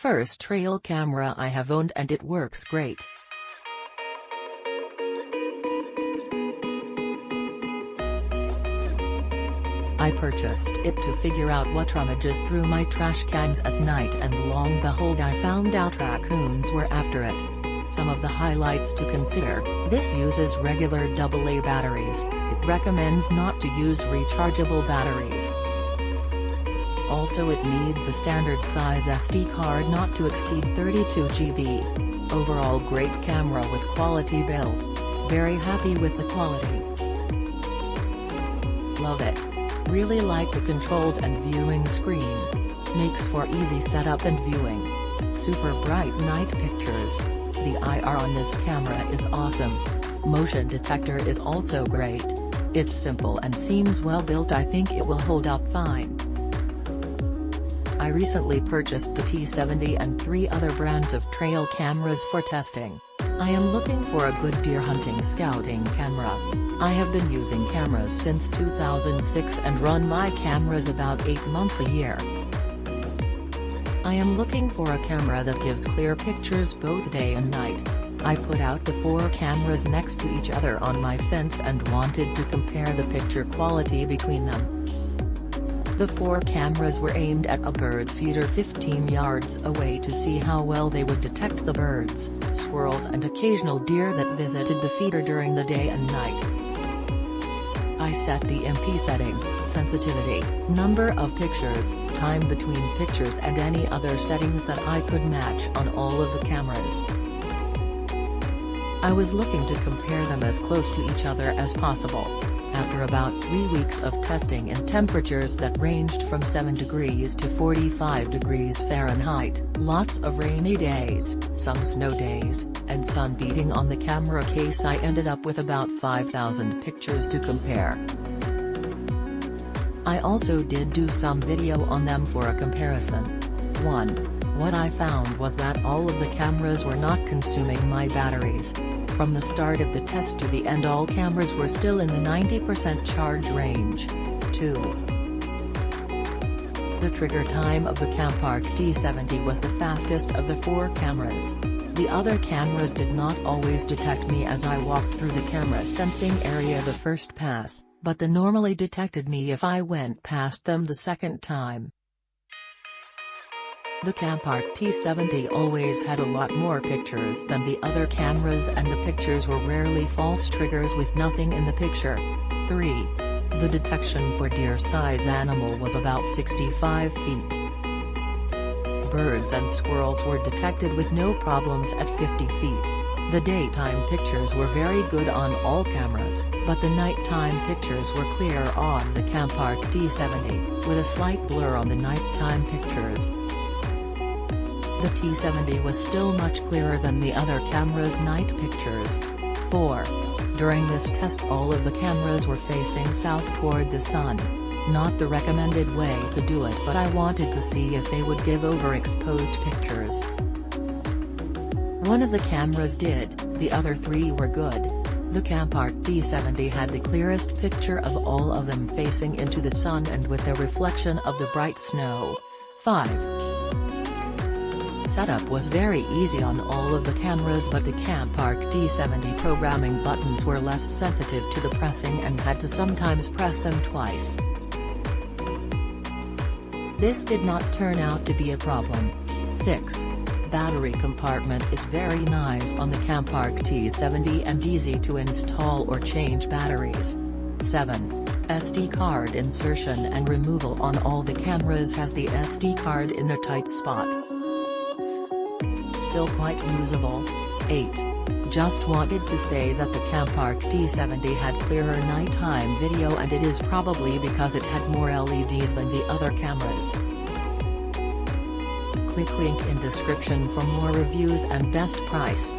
First trail camera I have owned and it works great. I purchased it to figure out what rummages through my trash cans at night, and lo and behold I found out raccoons were after it. Some of the highlights to consider: this uses regular AA batteries. It recommends not to use rechargeable batteries. Also it needs a standard size SD card not to exceed 32 GB. Overall great camera with quality build. Very happy with the quality. Love it. Really like the controls and viewing screen. Makes for easy setup and viewing. Super bright night pictures. The IR on this camera is awesome. Motion detector is also great. It's simple and seems well built. I think it will hold up fine. I recently purchased the T70 and 3 other brands of trail cameras for testing. I am looking for a good deer hunting scouting camera. I have been using cameras since 2006 and run my cameras about 8 months a year. I am looking for a camera that gives clear pictures both day and night. I put out the 4 cameras next to each other on my fence and wanted to compare the picture quality between them. The 4 cameras were aimed at a bird feeder 15 yards away to see how well they would detect the birds, squirrels and occasional deer that visited the feeder during the day and night. I set the MP setting, sensitivity, number of pictures, time between pictures and any other settings that I could match on all of the cameras. I was looking to compare them as close to each other as possible. After about 3 weeks of testing in temperatures that ranged from 7 degrees to 45 degrees Fahrenheit, lots of rainy days, some snow days, and sun beating on the camera case, I ended up with about 5,000 pictures to compare. I also did do some video on them for a comparison. 1. What I found was that all of the cameras were not consuming my batteries. From the start of the test to the end, all cameras were still in the 90% charge range. 2. The trigger time of the Campark T70 was the fastest of the 4 cameras. The other cameras did not always detect me as I walked through the camera sensing area the first pass, but they normally detected me if I went past them the second time. The Campark T70 always had a lot more pictures than the other cameras, and the pictures were rarely false triggers with nothing in the picture. 3. The detection for deer-size animal was about 65 feet. Birds and squirrels were detected with no problems at 50 feet. The daytime pictures were very good on all cameras, but the nighttime pictures were clear on the Campark T70, with a slight blur on the nighttime pictures. The T70 was still much clearer than the other cameras' night pictures. 4. During this test all of the cameras were facing south toward the sun. Not the recommended way to do it, but I wanted to see if they would give overexposed pictures. One of the cameras did, the other 3 were good. The Campark T70 had the clearest picture of all of them facing into the sun and with a reflection of the bright snow. 5. Setup was very easy on all of the cameras, but the Campark T70 programming buttons were less sensitive to the pressing and had to sometimes press them twice. This did not turn out to be a problem. 6. Battery compartment is very nice on the Campark T70 and easy to install or change batteries. 7. SD card insertion and removal on all the cameras has the SD card in a tight spot. Still quite usable. 8. Just wanted to say that the Campark T70 had clearer nighttime video, and it is probably because it had more LEDs than the other cameras. Click link in description for more reviews and best price.